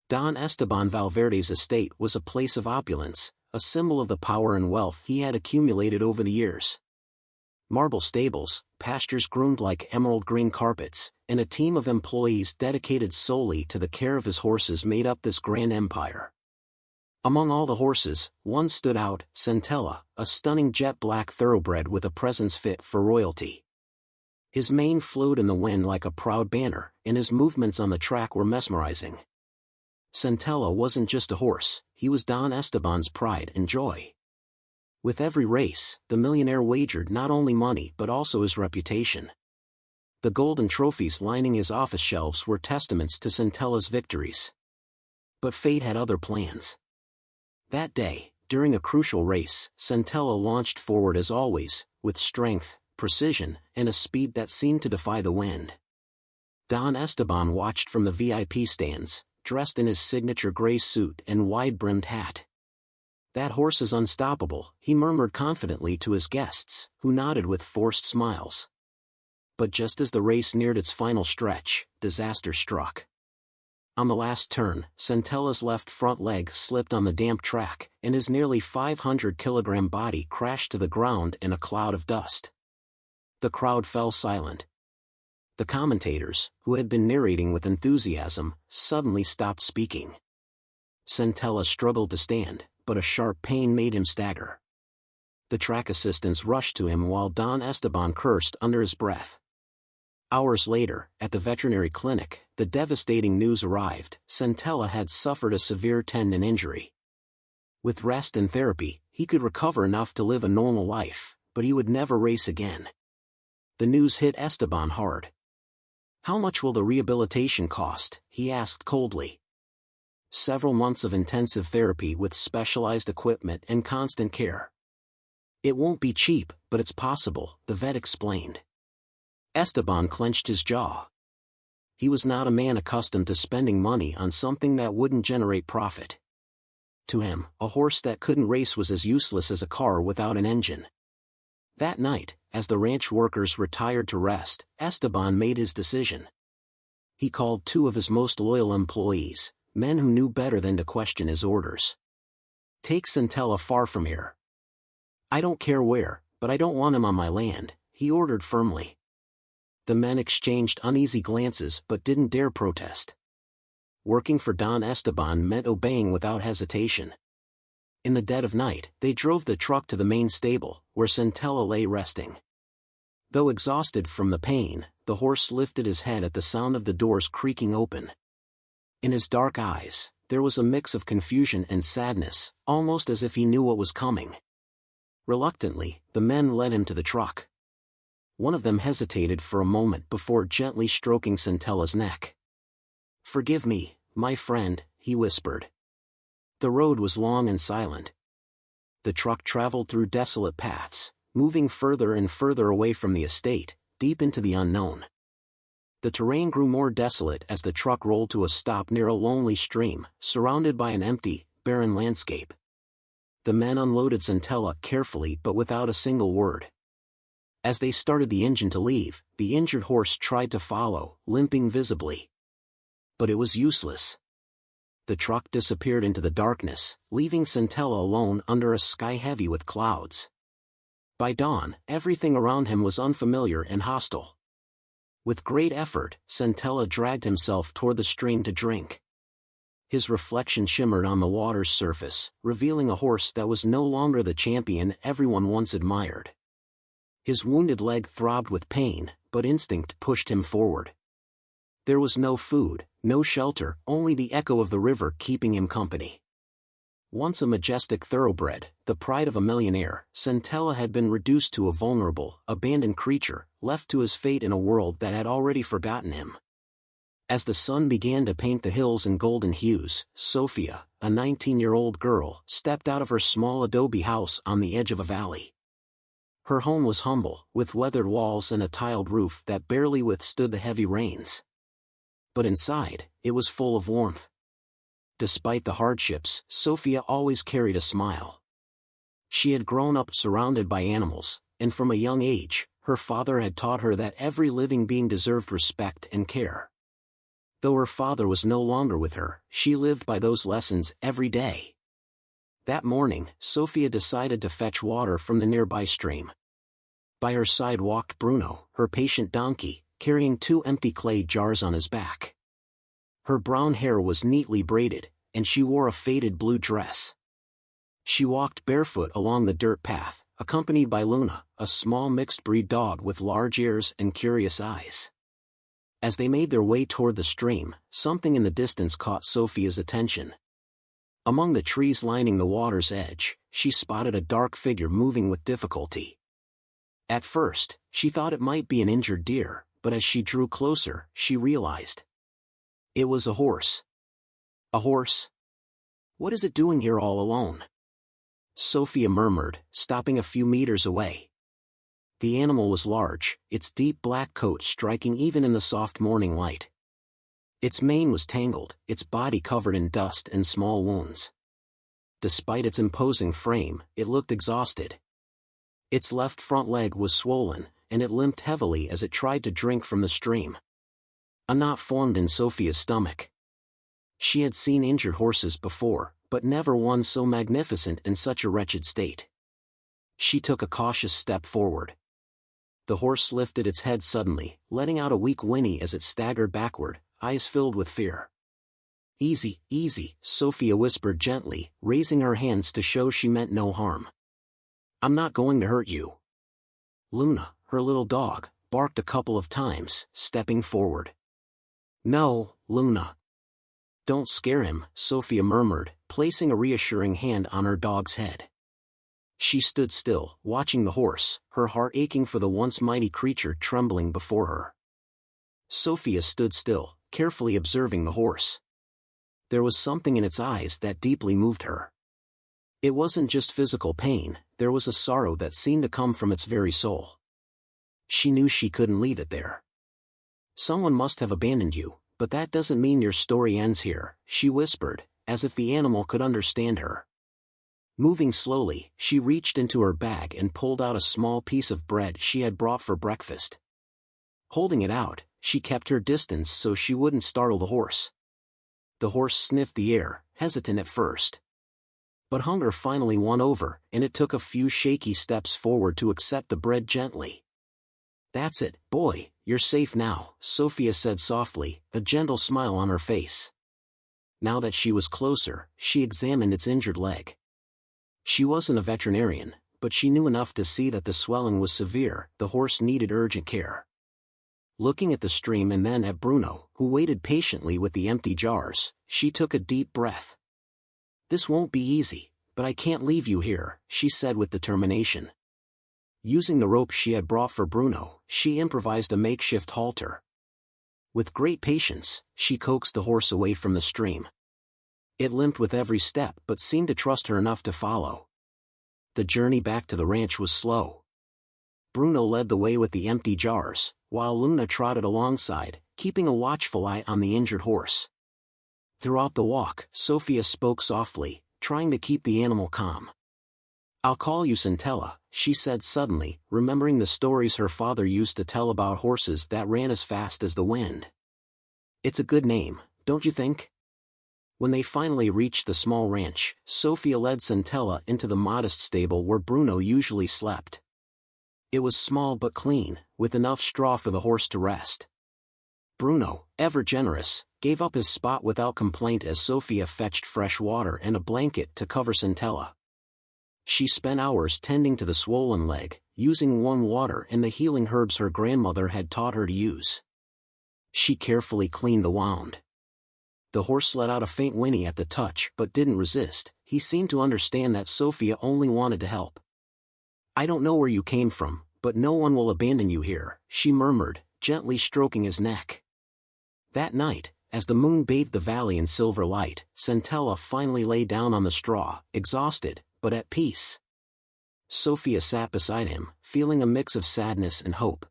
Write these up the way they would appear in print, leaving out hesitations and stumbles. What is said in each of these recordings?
Don Esteban Valverde's estate was a place of opulence, a symbol of the power and wealth he had accumulated over the years. Marble stables, pastures groomed like emerald green carpets, and a team of employees dedicated solely to the care of his horses made up this grand empire. Among all the horses, one stood out, Centella, a stunning jet-black thoroughbred with a presence fit for royalty. His mane flowed in the wind like a proud banner, and his movements on the track were mesmerizing. Centella wasn't just a horse, he was Don Esteban's pride and joy. With every race, the Millionaire wagered not only money but also his reputation. The golden trophies lining his office shelves were testaments to Centella's victories. But fate had other plans. That day, during a crucial race, Centella launched forward as always, with strength, precision, and a speed that seemed to defy the wind. Don Esteban watched from the VIP stands, dressed in his signature gray suit and wide-brimmed hat. "That horse is unstoppable," he murmured confidently to his guests, who nodded with forced smiles. But just as the race neared its final stretch, disaster struck. On the last turn, Centella's left front leg slipped on the damp track, and his nearly 500-kilogram body crashed to the ground in a cloud of dust. The crowd fell silent. The commentators, who had been narrating with enthusiasm, suddenly stopped speaking. Centella struggled to stand, but a sharp pain made him stagger. The track assistants rushed to him while Don Esteban cursed under his breath. Hours later, at the veterinary clinic, the devastating news arrived: Centella had suffered a severe tendon injury. With rest and therapy, he could recover enough to live a normal life, but he would never race again. The news hit Esteban hard. "How much will the rehabilitation cost?" he asked coldly. "Several months of intensive therapy with specialized equipment and constant care." "It won't be cheap, but it's possible," the vet explained. Esteban clenched his jaw. He was not a man accustomed to spending money on something that wouldn't generate profit. To him, a horse that couldn't race was as useless as a car without an engine. That night, as the ranch workers retired to rest, Esteban made his decision. He called two of his most loyal employees, men who knew better than to question his orders. "Take Centella far from here." "I don't care where, but I don't want him on my land," he ordered firmly. The men exchanged uneasy glances but didn't dare protest. Working for Don Esteban meant obeying without hesitation. In the dead of night, they drove the truck to the main stable, where Centella lay resting. Though exhausted from the pain, the horse lifted his head at the sound of the doors creaking open. In his dark eyes, there was a mix of confusion and sadness, almost as if he knew what was coming. Reluctantly, the men led him to the truck. One of them hesitated for a moment before gently stroking Centella's neck. "Forgive me, my friend," he whispered. The road was long and silent. The truck traveled through desolate paths, moving further and further away from the estate, deep into the unknown. The terrain grew more desolate as the truck rolled to a stop near a lonely stream, surrounded by an empty, barren landscape. The men unloaded Centella carefully but without a single word. As they started the engine to leave, the injured horse tried to follow, limping visibly. But it was useless. The truck disappeared into the darkness, leaving Centella alone under a sky heavy with clouds. By dawn, everything around him was unfamiliar and hostile. With great effort, Centella dragged himself toward the stream to drink. His reflection shimmered on the water's surface, revealing a horse that was no longer the champion everyone once admired. His wounded leg throbbed with pain, but instinct pushed him forward. There was no food, no shelter, only the echo of the river keeping him company. Once a majestic thoroughbred, the pride of a millionaire, Centella had been reduced to a vulnerable, abandoned creature, left to his fate in a world that had already forgotten him. As the sun began to paint the hills in golden hues, Sophia, a 19-year-old girl, stepped out of her small adobe house on the edge of a valley. Her home was humble, with weathered walls and a tiled roof that barely withstood the heavy rains. But inside, it was full of warmth. Despite the hardships, Sophia always carried a smile. She had grown up surrounded by animals, and from a young age, her father had taught her that every living being deserved respect and care. Though her father was no longer with her, she lived by those lessons every day. That morning, Sophia decided to fetch water from the nearby stream. By her side walked Bruno, her patient donkey, carrying 2 empty clay jars on his back. Her brown hair was neatly braided, and she wore a faded blue dress. She walked barefoot along the dirt path, accompanied by Luna, a small mixed-breed dog with large ears and curious eyes. As they made their way toward the stream, something in the distance caught Sophia's attention. Among the trees lining the water's edge, she spotted a dark figure moving with difficulty. At first, she thought it might be an injured deer, but as she drew closer, she realized it was a horse. A horse? What is it doing here all alone? Sophia murmured, stopping a few meters away. The animal was large, its deep black coat striking even in the soft morning light. Its mane was tangled, its body covered in dust and small wounds. Despite its imposing frame, it looked exhausted. Its left front leg was swollen, and it limped heavily as it tried to drink from the stream. A knot formed in Sophia's stomach. She had seen injured horses before, but never one so magnificent in such a wretched state. She took a cautious step forward. The horse lifted its head suddenly, letting out a weak whinny as it staggered backward, eyes filled with fear. "Easy, easy," Sophia whispered gently, raising her hands to show she meant no harm. "I'm not going to hurt you." Luna, her little dog, barked a couple of times, stepping forward. "No, Luna. Don't scare him," Sophia murmured, placing a reassuring hand on her dog's head. She stood still, watching the horse, her heart aching for the once mighty creature trembling before her. Sophia stood still, carefully observing the horse. There was something in its eyes that deeply moved her. It wasn't just physical pain, there was a sorrow that seemed to come from its very soul. She knew she couldn't leave it there. "Someone must have abandoned you, but that doesn't mean your story ends here," she whispered, as if the animal could understand her. Moving slowly, she reached into her bag and pulled out a small piece of bread she had brought for breakfast. Holding it out, she kept her distance so she wouldn't startle the horse. The horse sniffed the air, hesitant at first. But hunger finally won over, and it took a few shaky steps forward to accept the bread gently. "That's it, boy, you're safe now," Sophia said softly, a gentle smile on her face. Now that she was closer, she examined its injured leg. She wasn't a veterinarian, but she knew enough to see that the swelling was severe, the horse needed urgent care. Looking at the stream and then at Bruno, who waited patiently with the empty jars, she took a deep breath. "This won't be easy, but I can't leave you here," she said with determination. Using the rope she had brought for Bruno, she improvised a makeshift halter. With great patience, she coaxed the horse away from the stream. It limped with every step but seemed to trust her enough to follow. The journey back to the ranch was slow. Bruno led the way with the empty jars, while Luna trotted alongside, keeping a watchful eye on the injured horse. Throughout the walk, Sophia spoke softly, trying to keep the animal calm. "I'll call you Centella," she said suddenly, remembering the stories her father used to tell about horses that ran as fast as the wind. "It's a good name, don't you think?" When they finally reached the small ranch, Sophia led Centella into the modest stable where Bruno usually slept. It was small but clean, with enough straw for the horse to rest. Bruno, ever generous, gave up his spot without complaint as Sophia fetched fresh water and a blanket to cover Centella. She spent hours tending to the swollen leg, using warm water and the healing herbs her grandmother had taught her to use. She carefully cleaned the wound. The horse let out a faint whinny at the touch but didn't resist. He seemed to understand that Sophia only wanted to help. "I don't know where you came from, but no one will abandon you here," she murmured, gently stroking his neck. That night, as the moon bathed the valley in silver light, Centella finally lay down on the straw, exhausted, but at peace. Sophia sat beside him, feeling a mix of sadness and hope.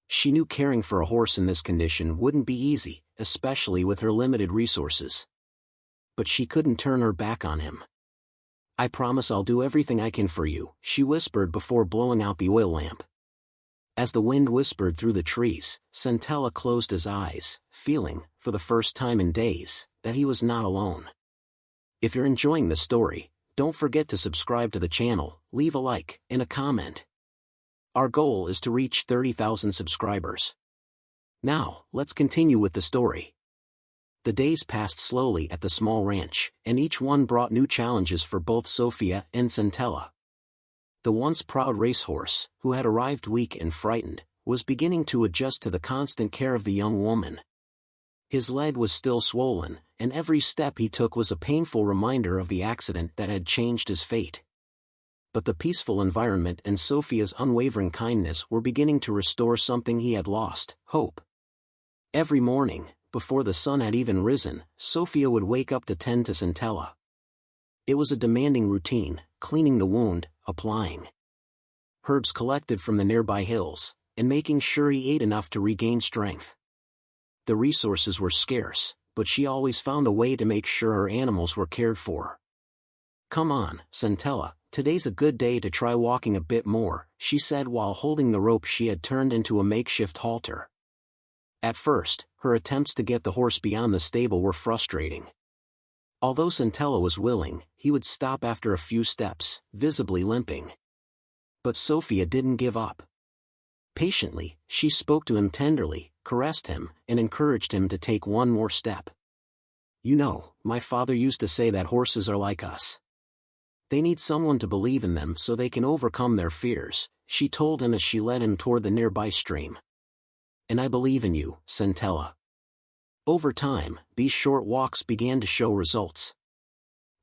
She knew caring for a horse in this condition wouldn't be easy, especially with her limited resources. But she couldn't turn her back on him. "I promise I'll do everything I can for you," she whispered before blowing out the oil lamp. As the wind whispered through the trees, Centella closed his eyes, feeling, for the first time in days, that he was not alone. If you're enjoying the story, don't forget to subscribe to the channel, leave a like, and a comment. Our goal is to reach 30,000 subscribers. Now, let's continue with the story. The days passed slowly at the small ranch, and each one brought new challenges for both Sophia and Centella. The once proud racehorse, who had arrived weak and frightened, was beginning to adjust to the constant care of the young woman. His leg was still swollen, and every step he took was a painful reminder of the accident that had changed his fate. But the peaceful environment and Sophia's unwavering kindness were beginning to restore something he had lost: hope. Every morning, before the sun had even risen, Sophia would wake up to tend to Centella. It was a demanding routine, cleaning the wound, applying herbs collected from the nearby hills, and making sure he ate enough to regain strength. The resources were scarce, but she always found a way to make sure her animals were cared for. "Come on, Centella, today's a good day to try walking a bit more," she said while holding the rope she had turned into a makeshift halter. At first, her attempts to get the horse beyond the stable were frustrating. Although Centella was willing, he would stop after a few steps, visibly limping. But Sophia didn't give up. Patiently, she spoke to him tenderly, caressed him, and encouraged him to take one more step. "You know, my father used to say that horses are like us. They need someone to believe in them so they can overcome their fears," she told him as she led him toward the nearby stream. "And I believe in you, Centella." Over time, these short walks began to show results.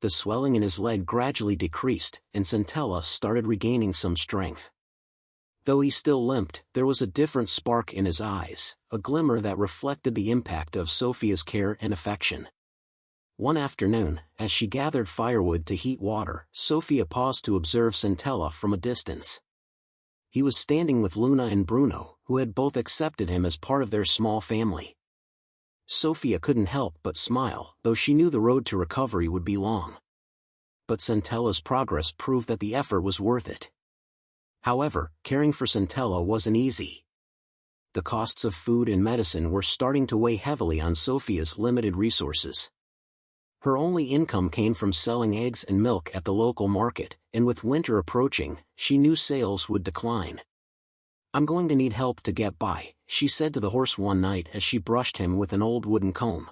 The swelling in his leg gradually decreased, and Centella started regaining some strength. Though he still limped, there was a different spark in his eyes, a glimmer that reflected the impact of Sophia's care and affection. One afternoon, as she gathered firewood to heat water, Sophia paused to observe Centella from a distance. He was standing with Luna and Bruno, who had both accepted him as part of their small family. Sophia couldn't help but smile, though she knew the road to recovery would be long. But Centella's progress proved that the effort was worth it. However, caring for Centella wasn't easy. The costs of food and medicine were starting to weigh heavily on Sophia's limited resources. Her only income came from selling eggs and milk at the local market, and with winter approaching, she knew sales would decline. "I'm going to need help to get by," she said to the horse one night as she brushed him with an old wooden comb.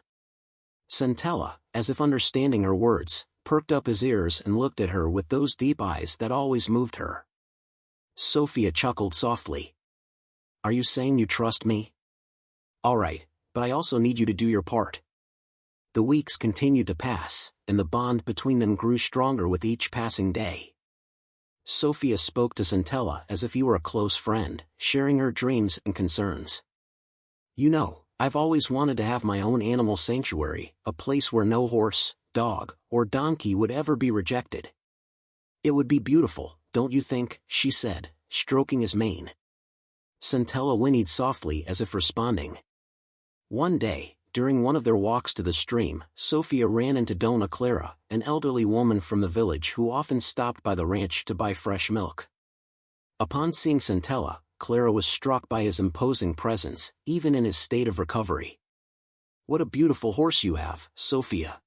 Centella, as if understanding her words, perked up his ears and looked at her with those deep eyes that always moved her. Sophia chuckled softly. "Are you saying you trust me? All right, but I also need you to do your part." The weeks continued to pass, and the bond between them grew stronger with each passing day. Sophia spoke to Centella as if he were a close friend, sharing her dreams and concerns. "You know, I've always wanted to have my own animal sanctuary, a place where no horse, dog, or donkey would ever be rejected. It would be beautiful, don't you think?" she said, stroking his mane. Centella whinnied softly as if responding. One day, during one of their walks to the stream, Sophia ran into Dona Clara, an elderly woman from the village who often stopped by the ranch to buy fresh milk. Upon seeing Centella, Clara was struck by his imposing presence, even in his state of recovery. "What a beautiful horse you have, Sophia."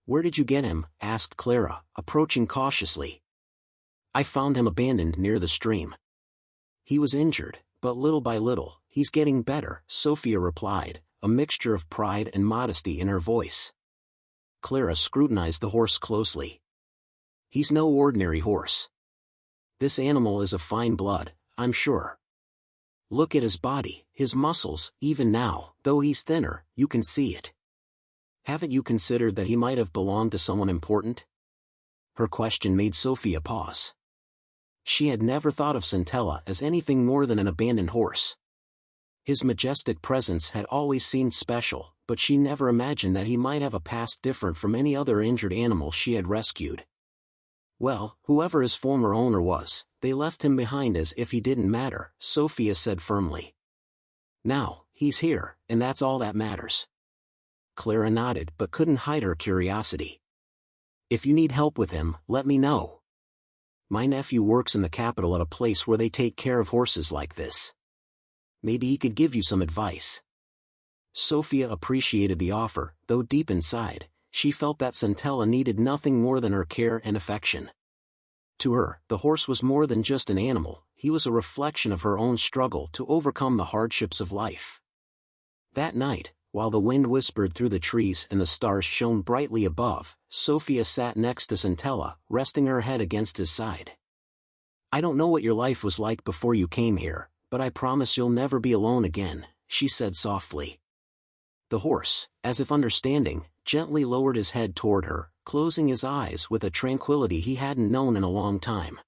"Where did you get him?" asked Clara, approaching cautiously. "I found him abandoned near the stream. He was injured, but little by little, he's getting better," Sophia replied, a mixture of pride and modesty in her voice. Clara scrutinized the horse closely. "He's no ordinary horse. This animal is of fine blood, I'm sure. Look at his body, his muscles, even now, though he's thinner, you can see it. Haven't you considered that he might have belonged to someone important?" Her question made Sophia pause. She had never thought of Centella as anything more than an abandoned horse. His majestic presence had always seemed special, but she never imagined that he might have a past different from any other injured animal she had rescued. "Well, whoever his former owner was, they left him behind as if he didn't matter," Sophia said firmly. "Now, he's here, and that's all that matters." Clara nodded but couldn't hide her curiosity. "If you need help with him, let me know." My nephew works in the capital at a place where they take care of horses like this. Maybe he could give you some advice. Sophia appreciated the offer, though deep inside, she felt that Centella needed nothing more than her care and affection. To her, the horse was more than just an animal, he was a reflection of her own struggle to overcome the hardships of life. That night, while the wind whispered through the trees and the stars shone brightly above, Sophia sat next to Centella, resting her head against his side. "I don't know what your life was like before you came here, but I promise you'll never be alone again," she said softly. The horse, as if understanding, gently lowered his head toward her, closing his eyes with a tranquility he hadn't known in a long time.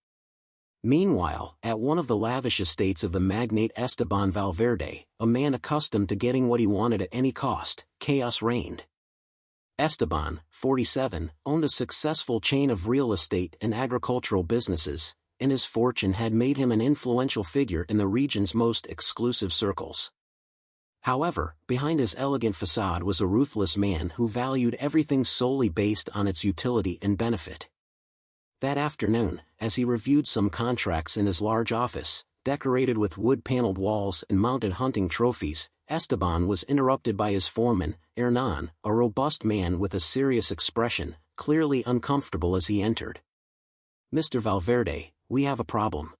Meanwhile, at one of the lavish estates of the magnate Esteban Valverde, a man accustomed to getting what he wanted at any cost, chaos reigned. Esteban, 47, owned a successful chain of real estate and agricultural businesses, and his fortune had made him an influential figure in the region's most exclusive circles. However, behind his elegant facade was a ruthless man who valued everything solely based on its utility and benefit. That afternoon, as he reviewed some contracts in his large office, decorated with wood-paneled walls and mounted hunting trophies, Esteban was interrupted by his foreman, Hernan, a robust man with a serious expression, clearly uncomfortable as he entered. "Mr. Valverde, we have a problem.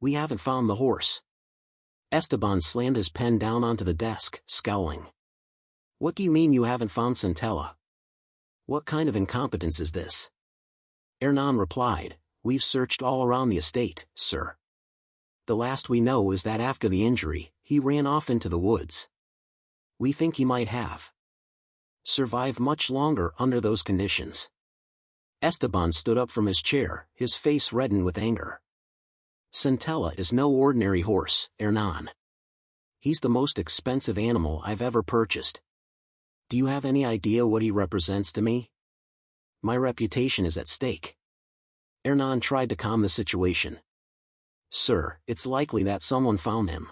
We haven't found the horse." Esteban slammed his pen down onto the desk, scowling. "What do you mean you haven't found Centella? What kind of incompetence is this?" Hernan replied, "We've searched all around the estate, sir. The last we know is that after the injury, he ran off into the woods. We think he might have survived much longer under those conditions." Esteban stood up from his chair, his face reddened with anger. "Centella is no ordinary horse, Hernan. He's the most expensive animal I've ever purchased. Do you have any idea what he represents to me? My reputation is at stake." Hernan tried to calm the situation. "Sir, it's likely that someone found him.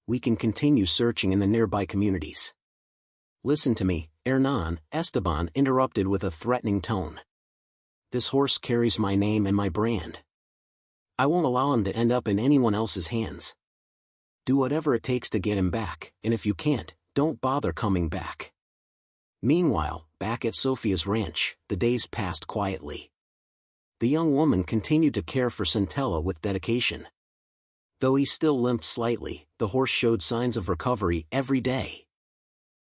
We can continue searching in the nearby communities." "Listen to me, Hernan," Esteban interrupted with a threatening tone. "This horse carries my name and my brand. I won't allow him to end up in anyone else's hands. Do whatever it takes to get him back, and if you can't, don't bother coming back." Meanwhile, back at Sophia's ranch, the days passed quietly. The young woman continued to care for Centella with dedication. Though he still limped slightly, the horse showed signs of recovery every day.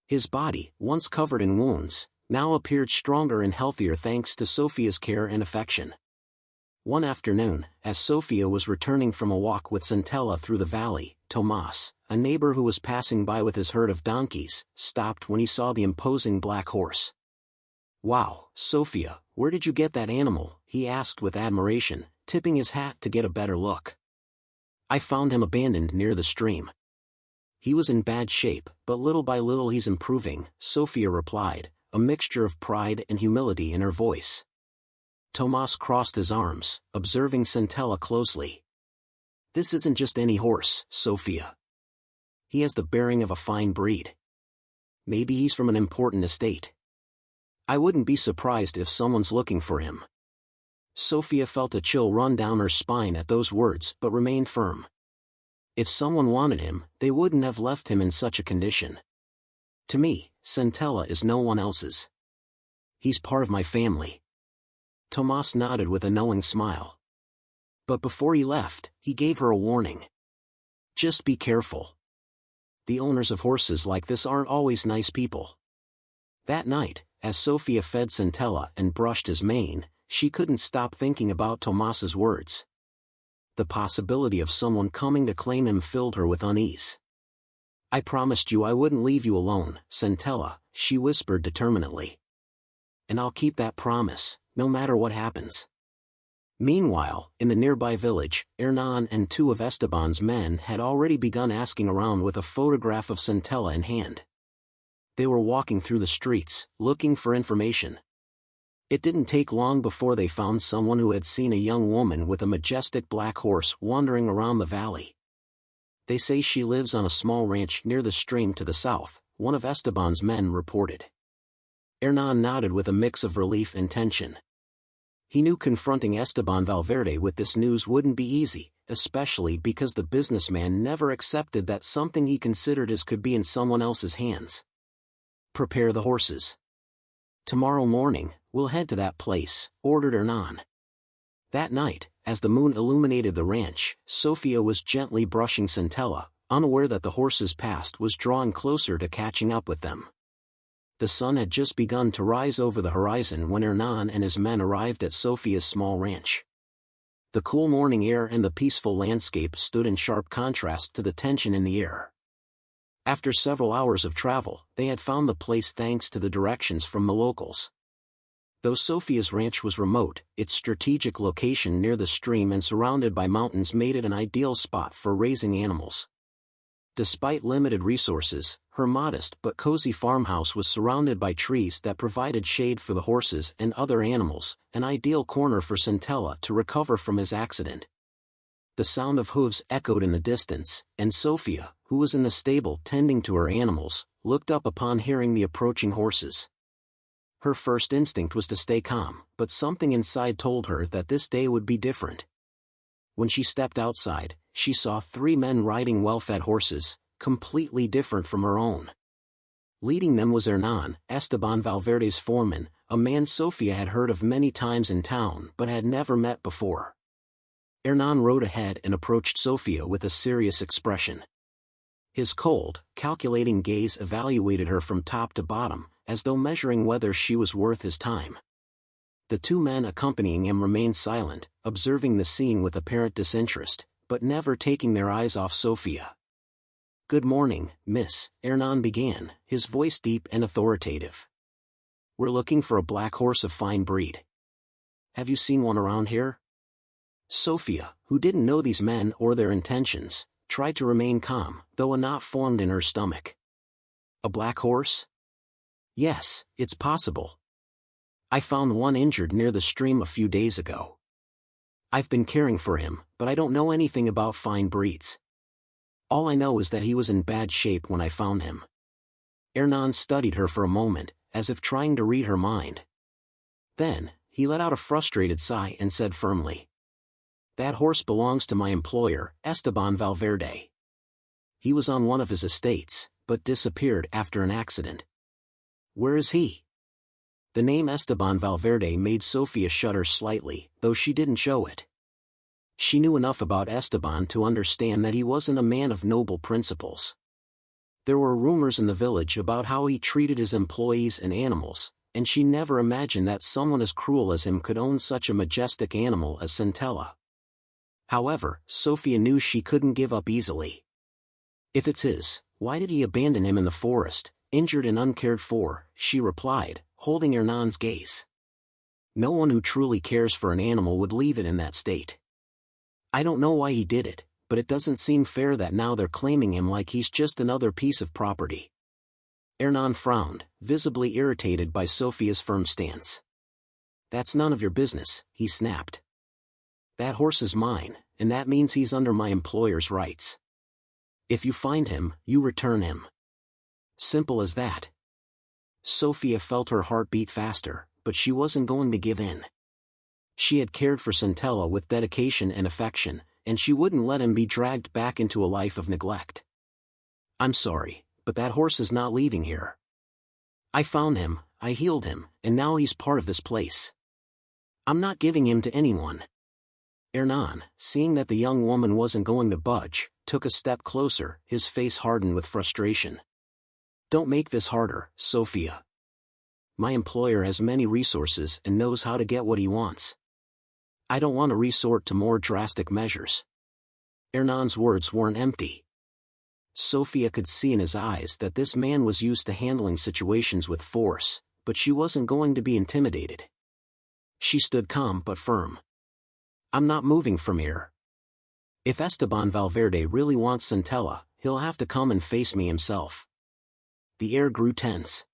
His body, once covered in wounds, now appeared stronger and healthier thanks to Sophia's care and affection. One afternoon, as Sophia was returning from a walk with Centella through the valley, Tomas, a neighbor who was passing by with his herd of donkeys, stopped when he saw the imposing black horse. "Wow, Sophia, where did you get that animal?" he asked with admiration, tipping his hat to get a better look. "I found him abandoned near the stream. He was in bad shape, but little by little he's improving," Sophia replied, a mixture of pride and humility in her voice. Tomas crossed his arms, observing Centella closely. "This isn't just any horse, Sophia. He has the bearing of a fine breed. Maybe he's from an important estate. I wouldn't be surprised if someone's looking for him." Sophia felt a chill run down her spine at those words but remained firm. If someone wanted him, they wouldn't have left him in such a condition. "To me, Centella is no one else's. He's part of my family." Tomas nodded with a knowing smile. But before he left, he gave her a warning. "Just be careful. The owners of horses like this aren't always nice people." That night, as Sophia fed Centella and brushed his mane, she couldn't stop thinking about Tomas's words. The possibility of someone coming to claim him filled her with unease. "I promised you I wouldn't leave you alone, Centella," she whispered determinedly. "And I'll keep that promise, no matter what happens." Meanwhile, in the nearby village, Hernan and two of Esteban's men had already begun asking around with a photograph of Centella in hand. They were walking through the streets, looking for information. It didn't take long before they found someone who had seen a young woman with a majestic black horse wandering around the valley. "They say she lives on a small ranch near the stream to the south," one of Esteban's men reported. Hernan nodded with a mix of relief and tension. He knew confronting Esteban Valverde with this news wouldn't be easy, especially because the businessman never accepted that something he considered as could be in someone else's hands. "Prepare the horses. Tomorrow morning, we'll head to that place," ordered Hernan. That night, as the moon illuminated the ranch, Sofia was gently brushing Centella, unaware that the horse's past was drawing closer to catching up with them. The sun had just begun to rise over the horizon when Hernan and his men arrived at Sofia's small ranch. The cool morning air and the peaceful landscape stood in sharp contrast to the tension in the air. After several hours of travel, they had found the place thanks to the directions from the locals. Though Sofia's ranch was remote, its strategic location near the stream and surrounded by mountains made it an ideal spot for raising animals. Despite limited resources, her modest but cozy farmhouse was surrounded by trees that provided shade for the horses and other animals, an ideal corner for Centella to recover from his accident. The sound of hooves echoed in the distance, and Sofia, who was in the stable tending to her animals, looked up upon hearing the approaching horses. Her first instinct was to stay calm, but something inside told her that this day would be different. When she stepped outside, she saw 3 men riding well-fed horses, completely different from her own. Leading them was Hernan, Esteban Valverde's foreman, a man Sofia had heard of many times in town but had never met before. Hernan rode ahead and approached Sofia with a serious expression. His cold, calculating gaze evaluated her from top to bottom, as though measuring whether she was worth his time. The 2 men accompanying him remained silent, observing the scene with apparent disinterest, but never taking their eyes off Sofia. "Good morning, miss," Hernan began, his voice deep and authoritative. "We're looking for a black horse of fine breed. Have you seen one around here?" Sofia, who didn't know these men or their intentions, tried to remain calm, though a knot formed in her stomach. "A black horse? Yes, it's possible. I found one injured near the stream a few days ago. I've been caring for him, but I don't know anything about fine breeds. All I know is that he was in bad shape when I found him." Hernan studied her for a moment, as if trying to read her mind. Then, he let out a frustrated sigh and said firmly, "That horse belongs to my employer, Esteban Valverde. He was on one of his estates, but disappeared after an accident." "Where is he?" The name Esteban Valverde made Sofia shudder slightly, though she didn't show it. She knew enough about Esteban to understand that he wasn't a man of noble principles. There were rumors in the village about how he treated his employees and animals, and she never imagined that someone as cruel as him could own such a majestic animal as Centella. However, Sofia knew she couldn't give up easily. "If it's his, why did he abandon him in the forest, injured and uncared for?" she replied, holding Hernan's gaze. "No one who truly cares for an animal would leave it in that state. I don't know why he did it, but it doesn't seem fair that now they're claiming him like he's just another piece of property." Hernan frowned, visibly irritated by Sofia's firm stance. "That's none of your business," he snapped. "That horse is mine, and that means he's under my employer's rights. If you find him, you return him. Simple as that." Sofia felt her heart beat faster, but she wasn't going to give in. She had cared for Centella with dedication and affection, and she wouldn't let him be dragged back into a life of neglect. "I'm sorry, but that horse is not leaving here. I found him, I healed him, and now he's part of this place. I'm not giving him to anyone." Hernan, seeing that the young woman wasn't going to budge, took a step closer, his face hardened with frustration. "Don't make this harder, Sofia. My employer has many resources and knows how to get what he wants. I don't want to resort to more drastic measures." Hernan's words weren't empty. Sofia could see in his eyes that this man was used to handling situations with force, but she wasn't going to be intimidated. She stood calm but firm. "I'm not moving from here. If Esteban Valverde really wants Centella, he'll have to come and face me himself." The air grew tense.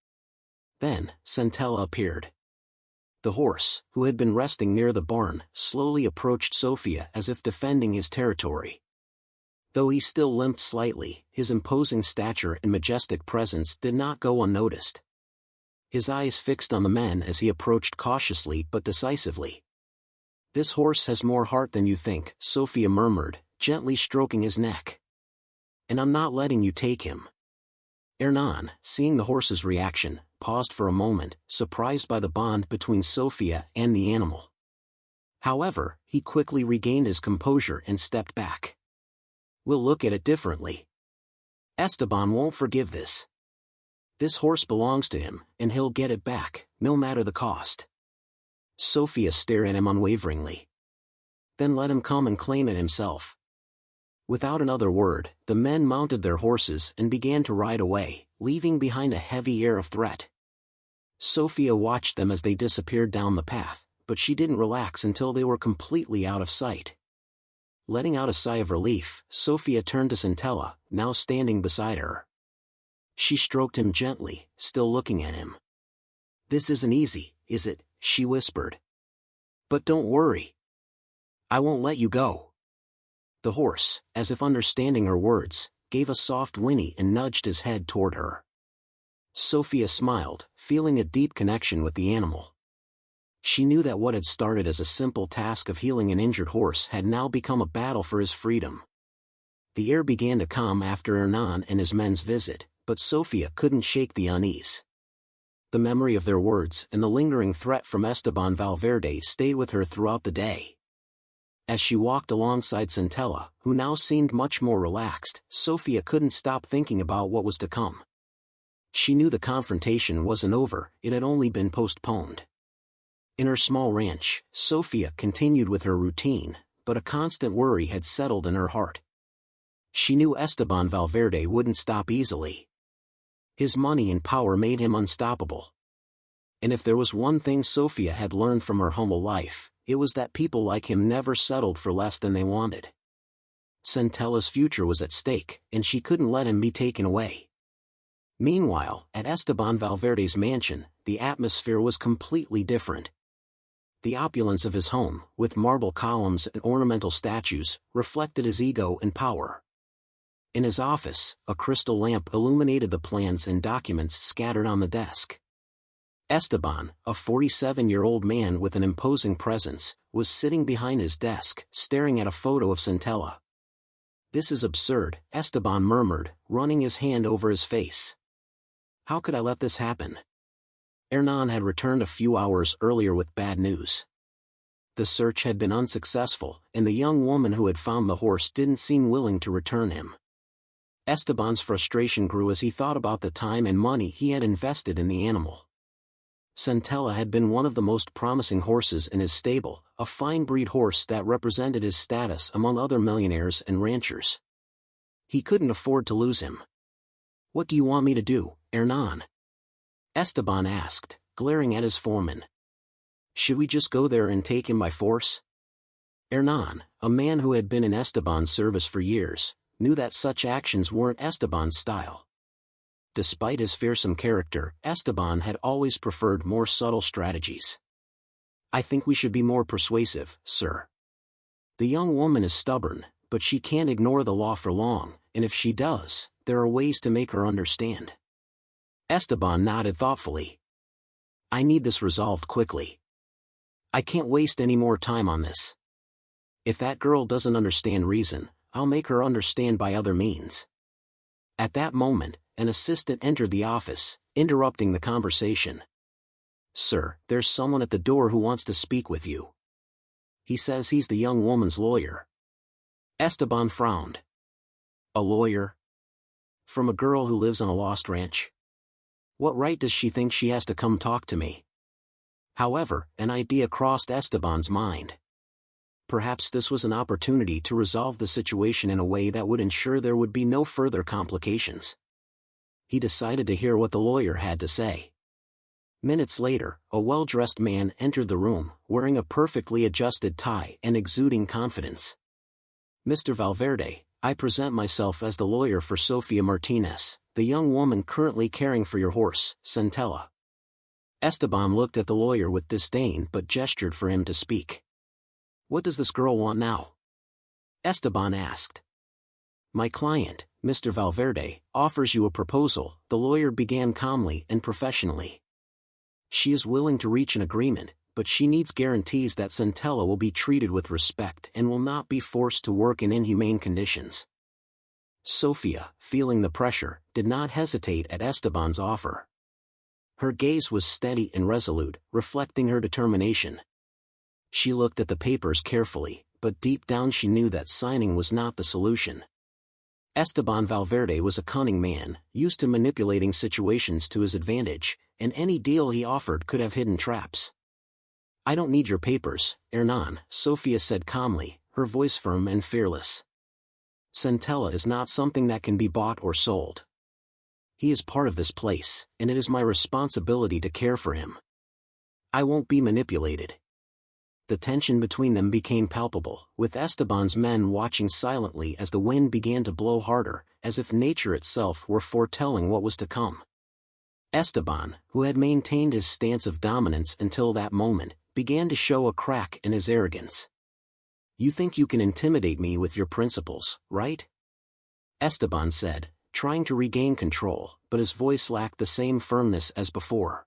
Then, Centella appeared. The horse, who had been resting near the barn, slowly approached Sofia as if defending his territory. Though he still limped slightly, his imposing stature and majestic presence did not go unnoticed. His eyes fixed on the men as he approached cautiously but decisively. "This horse has more heart than you think," Sophia murmured, gently stroking his neck. "And I'm not letting you take him." Hernan, seeing the horse's reaction, paused for a moment, surprised by the bond between Sophia and the animal. However, he quickly regained his composure and stepped back. "We'll look at it differently. Esteban won't forgive this. This horse belongs to him, and he'll get it back, no matter the cost." Sophia stared at him unwaveringly. "Then let him come and claim it himself." Without another word, the men mounted their horses and began to ride away, leaving behind a heavy air of threat. Sophia watched them as they disappeared down the path, but she didn't relax until they were completely out of sight. Letting out a sigh of relief, Sophia turned to Centella, now standing beside her. She stroked him gently, still looking at him. "This isn't easy, is it?" she whispered. "But don't worry. I won't let you go." The horse, as if understanding her words, gave a soft whinny and nudged his head toward her. Sophia smiled, feeling a deep connection with the animal. She knew that what had started as a simple task of healing an injured horse had now become a battle for his freedom. The air began to calm after Hernan and his men's visit, but Sophia couldn't shake the unease. The memory of their words and the lingering threat from Esteban Valverde stayed with her throughout the day. As she walked alongside Centella, who now seemed much more relaxed, Sophia couldn't stop thinking about what was to come. She knew the confrontation wasn't over, it had only been postponed. In her small ranch, Sophia continued with her routine, but a constant worry had settled in her heart. She knew Esteban Valverde wouldn't stop easily. His money and power made him unstoppable. And if there was one thing Sophia had learned from her humble life, it was that people like him never settled for less than they wanted. Centella's future was at stake, and she couldn't let him be taken away. Meanwhile, at Esteban Valverde's mansion, the atmosphere was completely different. The opulence of his home, with marble columns and ornamental statues, reflected his ego and power. In his office, a crystal lamp illuminated the plans and documents scattered on the desk. Esteban, a 47-year-old man with an imposing presence, was sitting behind his desk, staring at a photo of Centella. "This is absurd," Esteban murmured, running his hand over his face. "How could I let this happen?" Hernan had returned a few hours earlier with bad news. The search had been unsuccessful, and the young woman who had found the horse didn't seem willing to return him. Esteban's frustration grew as he thought about the time and money he had invested in the animal. Centella had been one of the most promising horses in his stable, a fine breed horse that represented his status among other millionaires and ranchers. He couldn't afford to lose him. "What do you want me to do, Hernan?" Esteban asked, glaring at his foreman. "Should we just go there and take him by force?" Hernan, a man who had been in Esteban's service for years, knew that such actions weren't Esteban's style. Despite his fearsome character, Esteban had always preferred more subtle strategies. "I think we should be more persuasive, sir. The young woman is stubborn, but she can't ignore the law for long, and if she does, there are ways to make her understand." Esteban nodded thoughtfully. "I need this resolved quickly. I can't waste any more time on this. If that girl doesn't understand reason, I'll make her understand by other means." At that moment, an assistant entered the office, interrupting the conversation. "Sir, there's someone at the door who wants to speak with you. He says he's the young woman's lawyer." Esteban frowned. "A lawyer? From a girl who lives on a lost ranch? What right does she think she has to come talk to me?" However, an idea crossed Esteban's mind. Perhaps this was an opportunity to resolve the situation in a way that would ensure there would be no further complications. He decided to hear what the lawyer had to say. Minutes later, a well-dressed man entered the room, wearing a perfectly adjusted tie and exuding confidence. "Mr. Valverde, I present myself as the lawyer for Sofia Martinez, the young woman currently caring for your horse, Centella." Esteban looked at the lawyer with disdain but gestured for him to speak. "What does this girl want now?" Esteban asked. "My client, Mr. Valverde, offers you a proposal," the lawyer began calmly and professionally. "She is willing to reach an agreement, but she needs guarantees that Centella will be treated with respect and will not be forced to work in inhumane conditions. Sofia, feeling the pressure, did not hesitate at Esteban's offer. Her gaze was steady and resolute, reflecting her determination. She looked at the papers carefully, but deep down she knew that signing was not the solution. Esteban Valverde was a cunning man, used to manipulating situations to his advantage, and any deal he offered could have hidden traps. "I don't need your papers, Hernan," Sofia said calmly, her voice firm and fearless. "Centella is not something that can be bought or sold. He is part of this place, and it is my responsibility to care for him. I won't be manipulated." The tension between them became palpable, with Esteban's men watching silently as the wind began to blow harder, as if nature itself were foretelling what was to come. Esteban, who had maintained his stance of dominance until that moment, began to show a crack in his arrogance. "You think you can intimidate me with your principles, right?" Esteban said, trying to regain control, but his voice lacked the same firmness as before.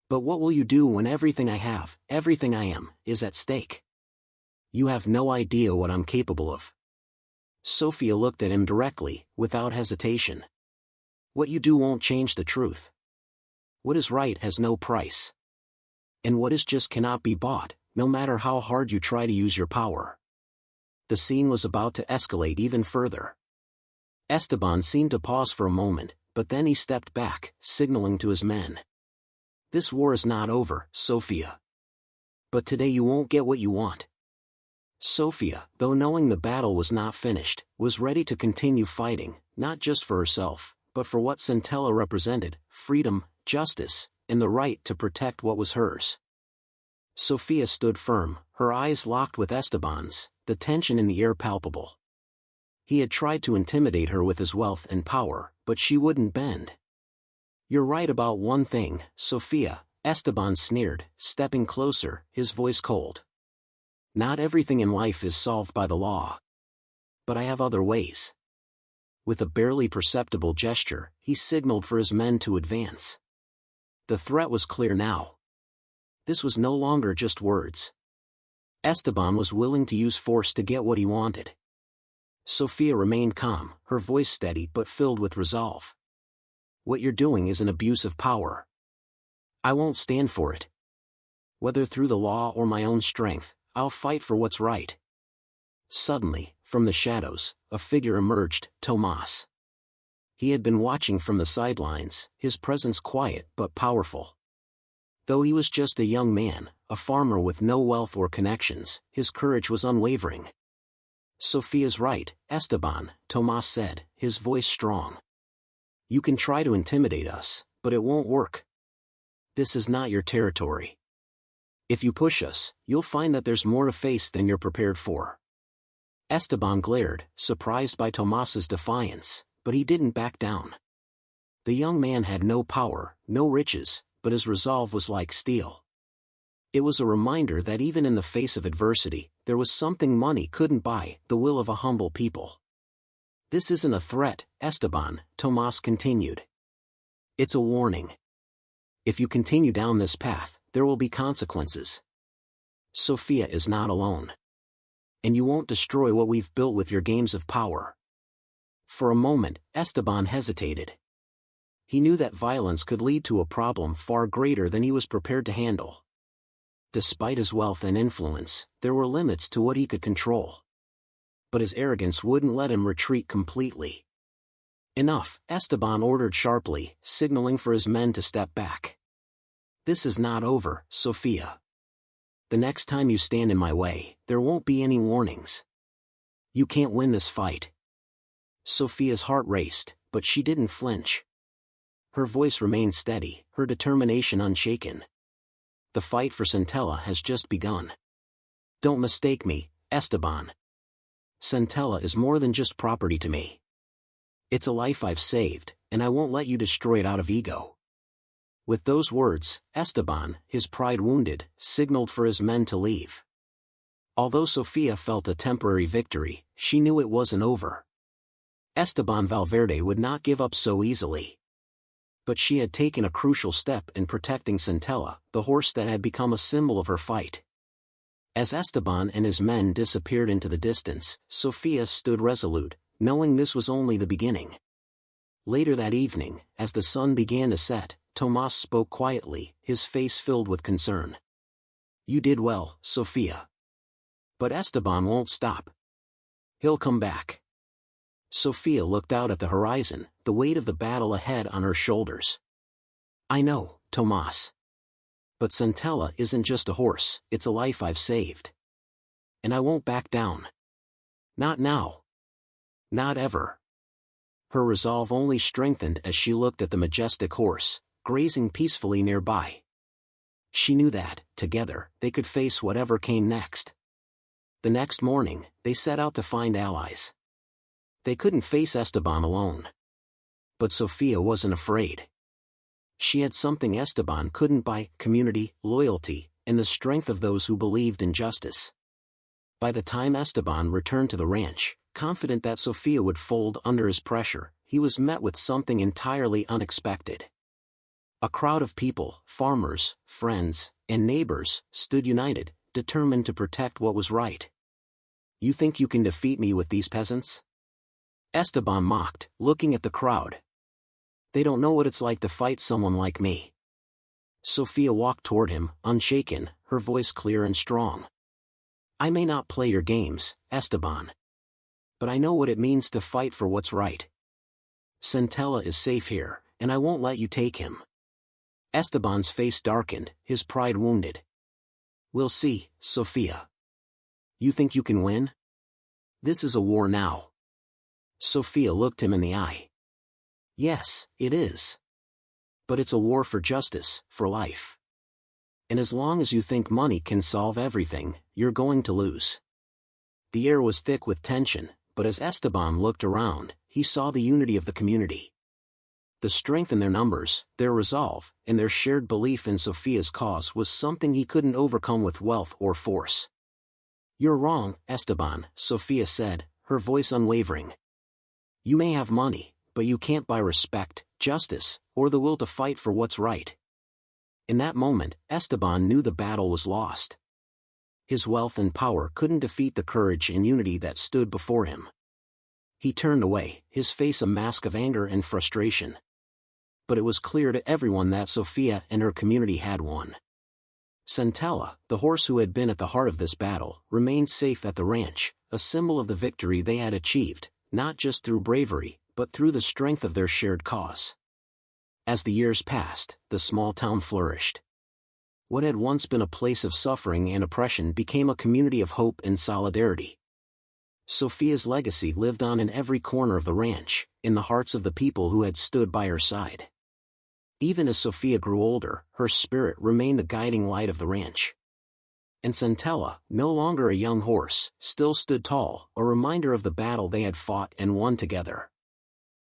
"But what will you do when everything I have, everything I am, is at stake? You have no idea what I'm capable of." Sofia looked at him directly, without hesitation. "What you do won't change the truth. What is right has no price. And what is just cannot be bought, no matter how hard you try to use your power." The scene was about to escalate even further. Esteban seemed to pause for a moment, but then he stepped back, signaling to his men. "This war is not over, Sofia. But today you won't get what you want." Sofia, though knowing the battle was not finished, was ready to continue fighting, not just for herself, but for what Centella represented: freedom, justice, and the right to protect what was hers. Sofia stood firm, her eyes locked with Esteban's, the tension in the air palpable. He had tried to intimidate her with his wealth and power, but she wouldn't bend. "You're right about one thing, Sofia," Esteban sneered, stepping closer, his voice cold. "Not everything in life is solved by the law. But I have other ways." With a barely perceptible gesture, he signaled for his men to advance. The threat was clear now. This was no longer just words. Esteban was willing to use force to get what he wanted. Sofia remained calm, her voice steady but filled with resolve. "What you're doing is an abuse of power. I won't stand for it. Whether through the law or my own strength, I'll fight for what's right." Suddenly, from the shadows, a figure emerged: Tomas. He had been watching from the sidelines, his presence quiet but powerful. Though he was just a young man, a farmer with no wealth or connections, his courage was unwavering. "Sofia's right, Esteban," Tomas said, his voice strong. "You can try to intimidate us, but it won't work. This is not your territory. If you push us, you'll find that there's more to face than you're prepared for." Esteban glared, surprised by Tomas's defiance, but he didn't back down. The young man had no power, no riches, but his resolve was like steel. It was a reminder that even in the face of adversity, there was something money couldn't buy: the will of a humble people. "This isn't a threat, Esteban," Tomas continued. "It's a warning. If you continue down this path, there will be consequences. Sofia is not alone. And you won't destroy what we've built with your games of power." For a moment, Esteban hesitated. He knew that violence could lead to a problem far greater than he was prepared to handle. Despite his wealth and influence, there were limits to what he could control. But his arrogance wouldn't let him retreat completely. "Enough," Esteban ordered sharply, signaling for his men to step back. "This is not over, Sofia. The next time you stand in my way, there won't be any warnings. You can't win this fight." Sofia's heart raced, but she didn't flinch. Her voice remained steady, her determination unshaken. "The fight for Centella has just begun. Don't mistake me, Esteban. Centella is more than just property to me. It's a life I've saved, and I won't let you destroy it out of ego." With those words, Esteban, his pride wounded, signaled for his men to leave. Although Sofia felt a temporary victory, she knew it wasn't over. Esteban Valverde would not give up so easily. But she had taken a crucial step in protecting Centella, the horse that had become a symbol of her fight. As Esteban and his men disappeared into the distance, Sofia stood resolute, knowing this was only the beginning. Later that evening, as the sun began to set, Tomas spoke quietly, his face filled with concern. "You did well, Sofia. But Esteban won't stop. He'll come back." Sofia looked out at the horizon, the weight of the battle ahead on her shoulders. "I know, Tomas. But Centella isn't just a horse, it's a life I've saved. And I won't back down. Not now. Not ever." Her resolve only strengthened as she looked at the majestic horse, grazing peacefully nearby. She knew that, together, they could face whatever came next. The next morning, they set out to find allies. They couldn't face Esteban alone. But Sofia wasn't afraid. She had something Esteban couldn't buy: community, loyalty, and the strength of those who believed in justice. By the time Esteban returned to the ranch, confident that Sofia would fold under his pressure, he was met with something entirely unexpected. A crowd of people, farmers, friends, and neighbors, stood united, determined to protect what was right. "You think you can defeat me with these peasants?" Esteban mocked, looking at the crowd. "They don't know what it's like to fight someone like me." Sofia walked toward him, unshaken, her voice clear and strong. "I may not play your games, Esteban. But I know what it means to fight for what's right. Centella is safe here, and I won't let you take him." Esteban's face darkened, his pride wounded. "We'll see, Sofia. You think you can win? This is a war now." Sofia looked him in the eye. "Yes, it is. But it's a war for justice, for life. And as long as you think money can solve everything, you're going to lose." The air was thick with tension, but as Esteban looked around, he saw the unity of the community. The strength in their numbers, their resolve, and their shared belief in Sofia's cause was something he couldn't overcome with wealth or force. "You're wrong, Esteban," Sofia said, her voice unwavering. "You may have money, but you can't buy respect, justice, or the will to fight for what's right." In that moment, Esteban knew the battle was lost. His wealth and power couldn't defeat the courage and unity that stood before him. He turned away, his face a mask of anger and frustration. But it was clear to everyone that Sofia and her community had won. Centella, the horse who had been at the heart of this battle, remained safe at the ranch, a symbol of the victory they had achieved, not just through bravery, but through the strength of their shared cause. As the years passed, the small town flourished. What had once been a place of suffering and oppression became a community of hope and solidarity. Sofia's legacy lived on in every corner of the ranch, in the hearts of the people who had stood by her side. Even as Sofia grew older, her spirit remained the guiding light of the ranch. And Centella, no longer a young horse, still stood tall, a reminder of the battle they had fought and won together.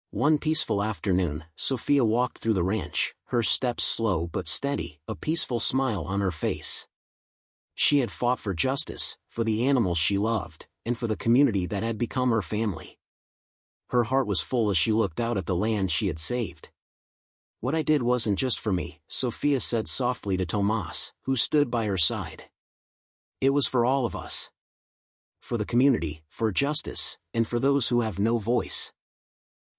One peaceful afternoon, Sofia walked through the ranch, her steps slow but steady, a peaceful smile on her face. She had fought for justice, for the animals she loved, and for the community that had become her family. Her heart was full as she looked out at the land she had saved. "What I did wasn't just for me," Sofia said softly to Tomas, who stood by her side. "It was for all of us. For the community, for justice, and for those who have no voice."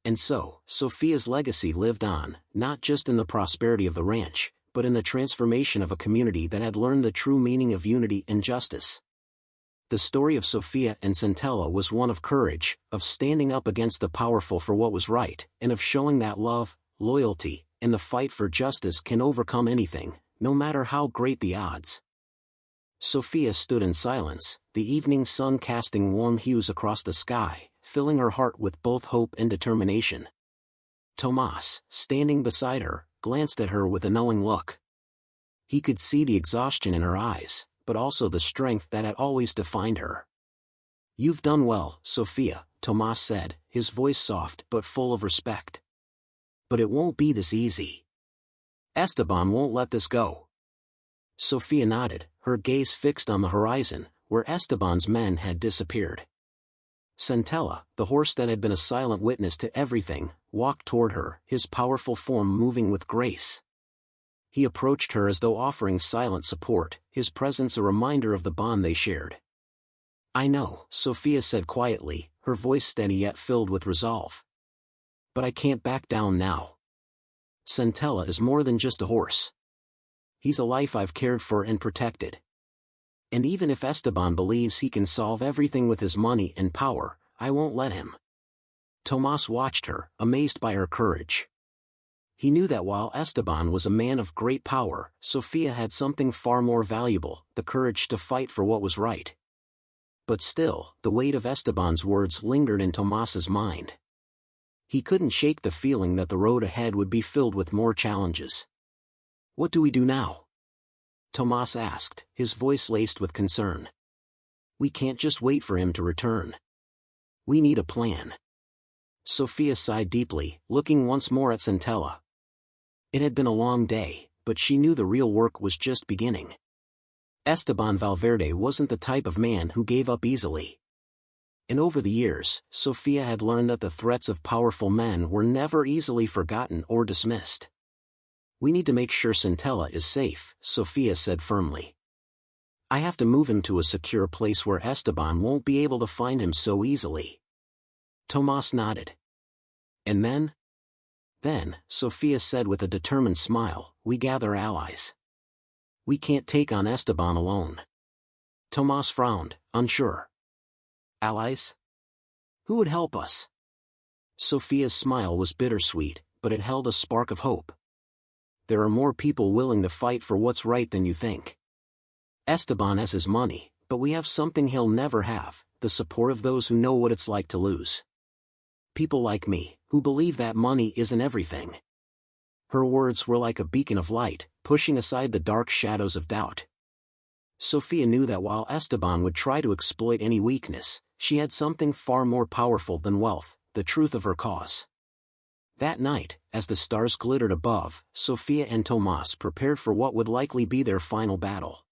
And so, Sofia's legacy lived on, not just in the prosperity of the ranch, but in the transformation of a community that had learned the true meaning of unity and justice. The story of Sofia and Centella was one of courage, of standing up against the powerful for what was right, and of showing that love, loyalty, and the fight for justice can overcome anything, no matter how great the odds. Sofia stood in silence, the evening sun casting warm hues across the sky, filling her heart with both hope and determination. Tomas, standing beside her, glanced at her with a knowing look. He could see the exhaustion in her eyes, but also the strength that had always defined her. "You've done well, Sofia," Tomas said, his voice soft but full of respect. "But it won't be this easy. Esteban won't let this go." Sofia nodded, her gaze fixed on the horizon, where Esteban's men had disappeared. Centella, the horse that had been a silent witness to everything, walked toward her, his powerful form moving with grace. He approached her as though offering silent support, his presence a reminder of the bond they shared. "I know," Sophia said quietly, her voice steady yet filled with resolve. "But I can't back down now. Centella is more than just a horse. He's a life I've cared for and protected. And even if Esteban believes he can solve everything with his money and power, I won't let him." Tomas watched her, amazed by her courage. He knew that while Esteban was a man of great power, Sophia had something far more valuable, the courage to fight for what was right. But still, the weight of Esteban's words lingered in Tomas's mind. He couldn't shake the feeling that the road ahead would be filled with more challenges. "What do we do now?" Tomas asked, his voice laced with concern. "We can't just wait for him to return. We need a plan." Sophia sighed deeply, looking once more at Centella. It had been a long day, but she knew the real work was just beginning. Esteban Valverde wasn't the type of man who gave up easily. And over the years, Sophia had learned that the threats of powerful men were never easily forgotten or dismissed. "We need to make sure Centella is safe," Sophia said firmly. "I have to move him to a secure place where Esteban won't be able to find him so easily." Tomas nodded. "And then?" "Then," Sophia said with a determined smile, "we gather allies. We can't take on Esteban alone." Tomas frowned, unsure. "Allies? Who would help us?" Sophia's smile was bittersweet, but it held a spark of hope. "There are more people willing to fight for what's right than you think. Esteban has his money, but we have something he'll never have, the support of those who know what it's like to lose. People like me, who believe that money isn't everything." Her words were like a beacon of light, pushing aside the dark shadows of doubt. Sophia knew that while Esteban would try to exploit any weakness, she had something far more powerful than wealth, the truth of her cause. That night, as the stars glittered above, Sophia and Tomas prepared for what would likely be their final battle.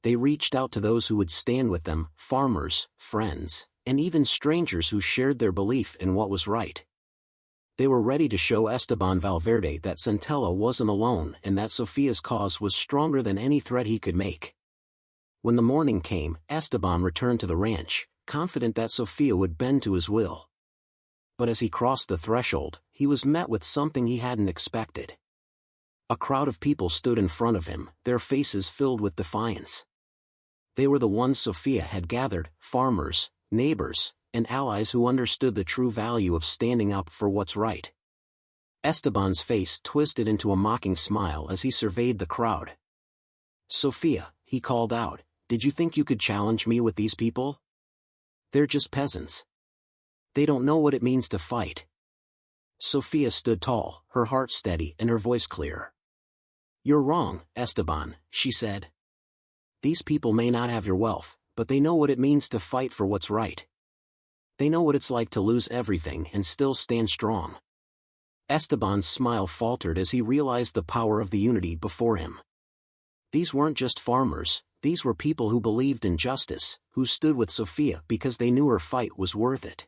They reached out to those who would stand with them, farmers, friends, and even strangers who shared their belief in what was right. They were ready to show Esteban Valverde that Centella wasn't alone and that Sophia's cause was stronger than any threat he could make. When the morning came, Esteban returned to the ranch, confident that Sophia would bend to his will. But as he crossed the threshold, he was met with something he hadn't expected. A crowd of people stood in front of him, their faces filled with defiance. They were the ones Sophia had gathered, farmers, neighbors, and allies who understood the true value of standing up for what's right. Esteban's face twisted into a mocking smile as he surveyed the crowd. "Sophia," he called out, "did you think you could challenge me with these people? They're just peasants. They don't know what it means to fight." Sophia stood tall, her heart steady and her voice clear. "You're wrong, Esteban," she said. "These people may not have your wealth, but they know what it means to fight for what's right. They know what it's like to lose everything and still stand strong." Esteban's smile faltered as he realized the power of the unity before him. These weren't just farmers, these were people who believed in justice, who stood with Sophia because they knew her fight was worth it.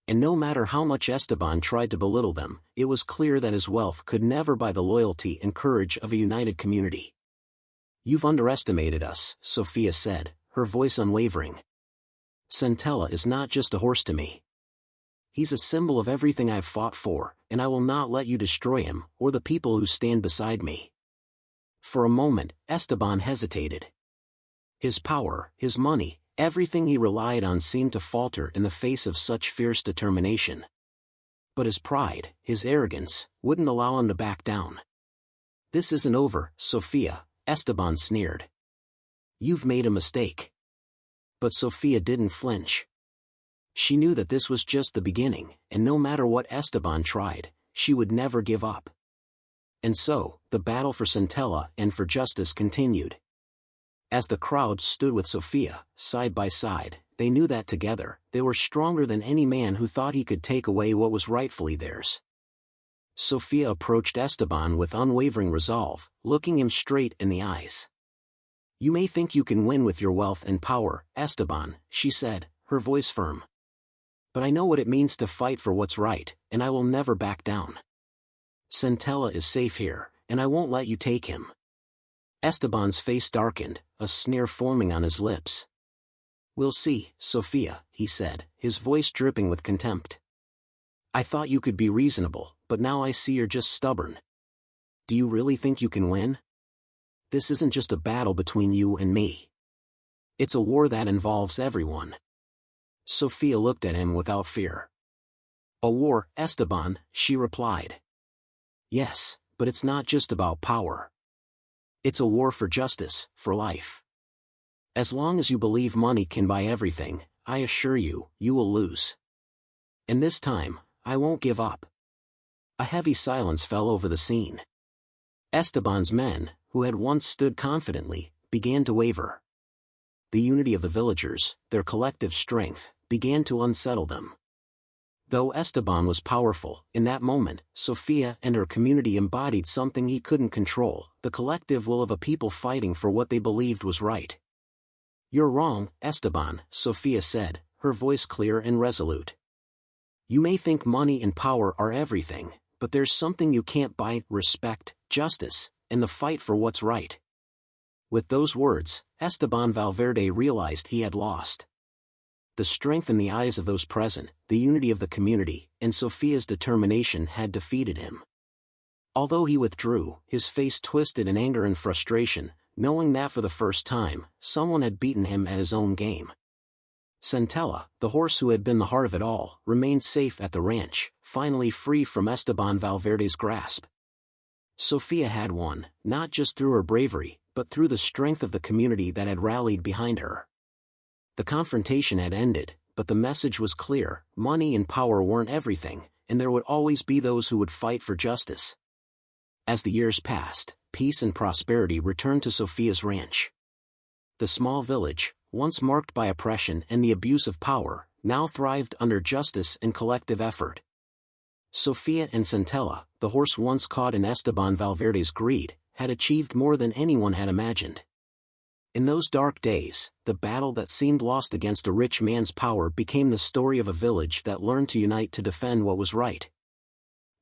And no matter how much Esteban tried to belittle them, it was clear that his wealth could never buy the loyalty and courage of a united community. "You've underestimated us," Sophia said, her voice unwavering. "Centella is not just a horse to me. He's a symbol of everything I've fought for, and I will not let you destroy him, or the people who stand beside me." For a moment, Esteban hesitated. His power, his money, everything he relied on seemed to falter in the face of such fierce determination. But his pride, his arrogance, wouldn't allow him to back down. "This isn't over, Sophia," Esteban sneered. "You've made a mistake." But Sophia didn't flinch. She knew that this was just the beginning, and no matter what Esteban tried, she would never give up. And so, the battle for Centella and for justice continued. As the crowd stood with Sophia, side by side, they knew that together, they were stronger than any man who thought he could take away what was rightfully theirs. Sophia approached Esteban with unwavering resolve, looking him straight in the eyes. "You may think you can win with your wealth and power, Esteban," she said, her voice firm. But I know what it means to fight for what's right, and I will never back down. Centella is safe here, and I won't let you take him. Esteban's face darkened, a sneer forming on his lips. We'll see, Sophia, he said, his voice dripping with contempt. I thought you could be reasonable, but now I see you're just stubborn. Do you really think you can win? This isn't just a battle between you and me. It's a war that involves everyone. Sophia looked at him without fear. A war, Esteban, she replied. Yes, but it's not just about power. It's a war for justice, for life. As long as you believe money can buy everything, I assure you, you will lose. And this time, I won't give up. A heavy silence fell over the scene. Esteban's men, who had once stood confidently, began to waver. The unity of the villagers, their collective strength, began to unsettle them. Though Esteban was powerful, in that moment, Sophia and her community embodied something he couldn't control, the collective will of a people fighting for what they believed was right. You're wrong, Esteban, Sophia said, her voice clear and resolute. You may think money and power are everything, but there's something you can't buy: respect, justice, and the fight for what's right. With those words, Esteban Valverde realized he had lost. The strength in the eyes of those present, the unity of the community, and Sophia's determination had defeated him. Although he withdrew, his face twisted in anger and frustration, knowing that for the first time, someone had beaten him at his own game. Centella, the horse who had been the heart of it all, remained safe at the ranch, finally free from Esteban Valverde's grasp. Sophia had won, not just through her bravery, but through the strength of the community that had rallied behind her. The confrontation had ended, but the message was clear: money and power weren't everything, and there would always be those who would fight for justice. As the years passed, peace and prosperity returned to Sophia's ranch. The small village, once marked by oppression and the abuse of power, now thrived under justice and collective effort. Sophia and Centella, the horse once caught in Esteban Valverde's greed, had achieved more than anyone had imagined. In those dark days, the battle that seemed lost against a rich man's power became the story of a village that learned to unite to defend what was right.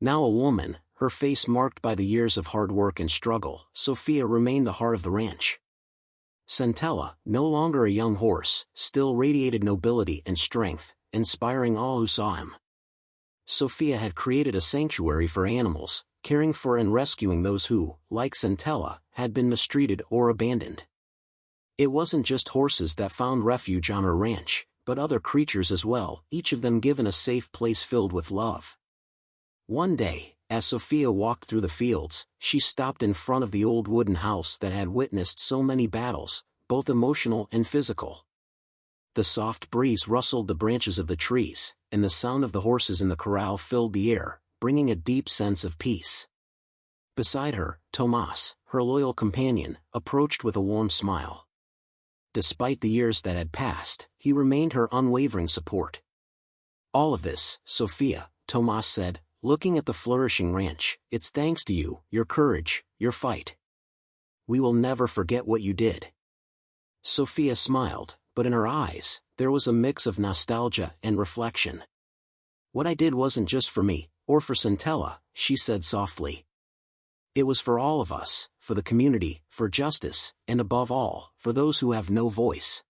Now a woman, her face marked by the years of hard work and struggle, Sophia remained the heart of the ranch. Centella, no longer a young horse, still radiated nobility and strength, inspiring all who saw him. Sophia had created a sanctuary for animals, caring for and rescuing those who, like Centella, had been mistreated or abandoned. It wasn't just horses that found refuge on her ranch, but other creatures as well, each of them given a safe place filled with love. One day, as Sophia walked through the fields, she stopped in front of the old wooden house that had witnessed so many battles, both emotional and physical. The soft breeze rustled the branches of the trees, and the sound of the horses in the corral filled the air, bringing a deep sense of peace. Beside her, Tomas, her loyal companion, approached with a warm smile. Despite the years that had passed, he remained her unwavering support. All of this, Sophia, Tomas said, looking at the flourishing ranch, it's thanks to you, your courage, your fight. We will never forget what you did. Sophia smiled, but in her eyes, there was a mix of nostalgia and reflection. What I did wasn't just for me, or for Centella, she said softly. It was for all of us, for the community, for justice, and above all, for those who have no voice.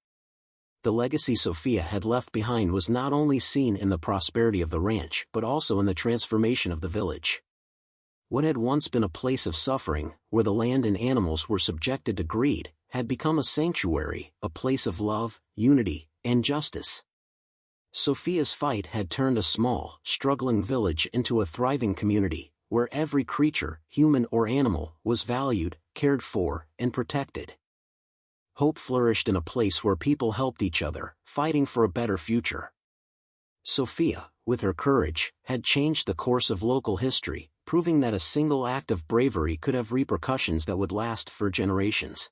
The legacy Sophia had left behind was not only seen in the prosperity of the ranch but also in the transformation of the village. What had once been a place of suffering, where the land and animals were subjected to greed, had become a sanctuary, a place of love, unity, and justice. Sophia's fight had turned a small, struggling village into a thriving community, where every creature, human or animal, was valued, cared for, and protected. Hope flourished in a place where people helped each other, fighting for a better future. Sophia, with her courage, had changed the course of local history, proving that a single act of bravery could have repercussions that would last for generations.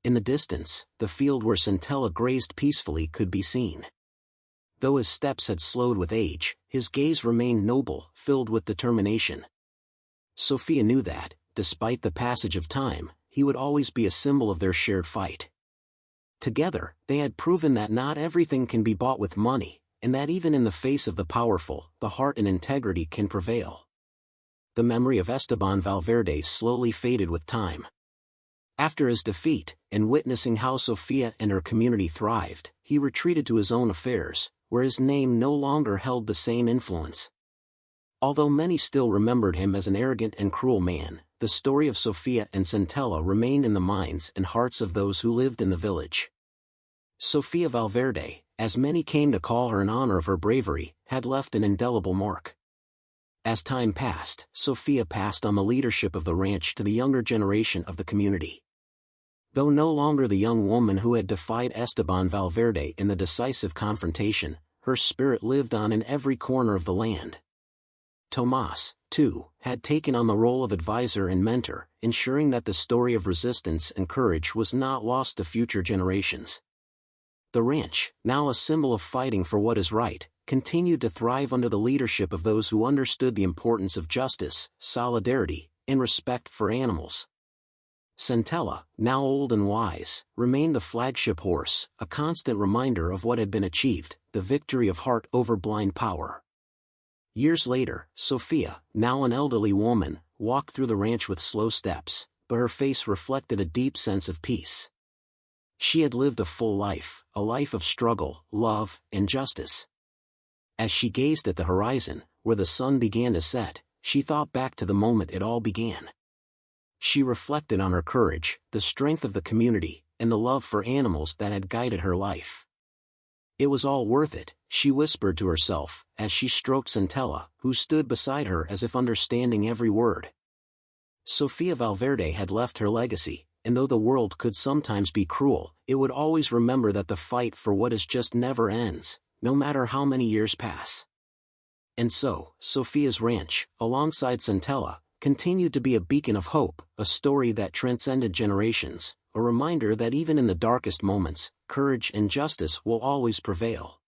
In the distance, the field where Centella grazed peacefully could be seen. Though his steps had slowed with age, his gaze remained noble, filled with determination. Sophia knew that, despite the passage of time, he would always be a symbol of their shared fight. Together, they had proven that not everything can be bought with money, and that even in the face of the powerful, the heart and integrity can prevail. The memory of Esteban Valverde slowly faded with time. After his defeat, and witnessing how Sofia and her community thrived, he retreated to his own affairs, where his name no longer held the same influence. Although many still remembered him as an arrogant and cruel man, the story of Sofia and Centella remained in the minds and hearts of those who lived in the village. Sofia Valverde, as many came to call her in honor of her bravery, had left an indelible mark. As time passed, Sofia passed on the leadership of the ranch to the younger generation of the community. Though no longer the young woman who had defied Esteban Valverde in the decisive confrontation, her spirit lived on in every corner of the land. Tomas, too, had taken on the role of advisor and mentor, ensuring that the story of resistance and courage was not lost to future generations. The ranch, now a symbol of fighting for what is right, continued to thrive under the leadership of those who understood the importance of justice, solidarity, and respect for animals. Centella, now old and wise, remained the flagship horse, a constant reminder of what had been achieved, the victory of heart over blind power. Years later, Sofia, now an elderly woman, walked through the ranch with slow steps, but her face reflected a deep sense of peace. She had lived a full life, a life of struggle, love, and justice. As she gazed at the horizon, where the sun began to set, she thought back to the moment it all began. She reflected on her courage, the strength of the community, and the love for animals that had guided her life. It was all worth it, she whispered to herself, as she stroked Centella, who stood beside her as if understanding every word. Sofia Valverde had left her legacy, and though the world could sometimes be cruel, it would always remember that the fight for what is just never ends, no matter how many years pass. And so, Sofia's ranch, alongside Centella, continued to be a beacon of hope, a story that transcended generations, a reminder that even in the darkest moments, courage and justice will always prevail.